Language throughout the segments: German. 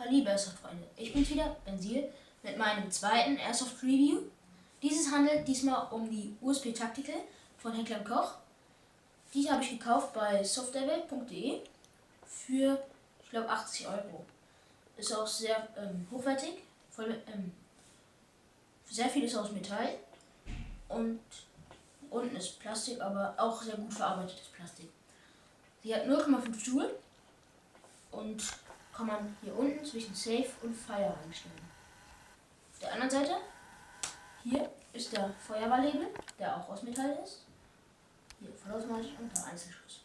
Hallo Airsoft-Freunde, ich bin's wieder, Bensil, mit meinem zweiten Airsoft-Review. Dieses handelt diesmal um die USP Tactical von Heckler & Koch. Diese habe ich gekauft bei softwarewelt.de für, ich glaube, 80 Euro. Ist auch sehr hochwertig, voll mit, sehr viel ist aus Metall und unten ist Plastik, aber auch sehr gut verarbeitetes Plastik. Sie hat 0,5 Joule und kann man hier unten zwischen Safe und Fire einstellen. Auf der anderen Seite, hier ist der Feuerwehrlabel, der auch aus Metall ist. Hier Vollausmaß und der Einzelschuss.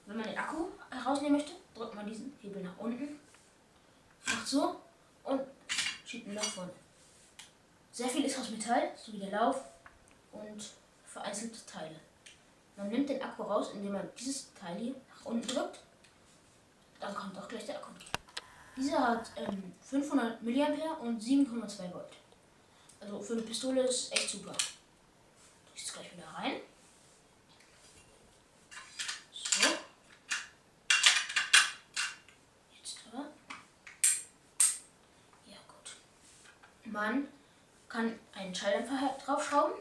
Wenn man den Akku herausnehmen möchte, drückt man diesen Hebel nach unten, macht so und schiebt ihn nach vorne. Sehr viel ist aus Metall, so wie der Lauf und vereinzelte Teile. Man nimmt den Akku raus, indem man dieses Teil hier nach unten drückt. Dann kommt auch gleich der Akku. Dieser hat 500 mAh und 7,2 Volt. Also für eine Pistole ist echt super. Ich jetzt gleich wieder rein. So. Jetzt da. Ja gut. Man kann einen Schalldämpfer draufschrauben.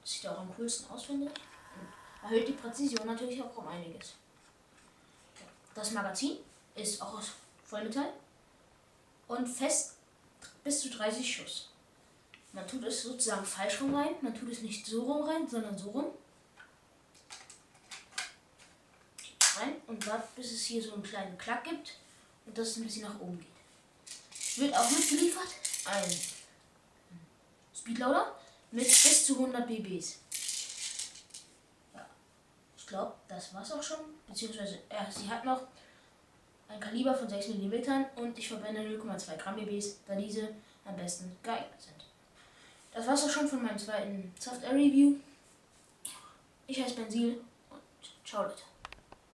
Das sieht auch am coolsten aus, finde ich. Und erhöht die Präzision natürlich auch um einiges. Das Magazin ist auch aus Vollmetall und fest bis zu 30 Schuss. Man tut es sozusagen falsch rum rein, man tut es nicht so rum rein, sondern so rum. Rein und wartet, bis es hier so einen kleinen Klack gibt und dass es ein bisschen nach oben geht. Wird auch mitgeliefert ein Speedloader mit bis zu 100 BBs. Ja, ich glaube, das war's auch schon, beziehungsweise sie hat noch ein Kaliber von 6 mm und ich verwende 0,2 Gramm BBs, da diese am besten geeignet sind. Das war's auch schon von meinem zweiten Software-Review. Ich heiße Bensil und ciao Leute.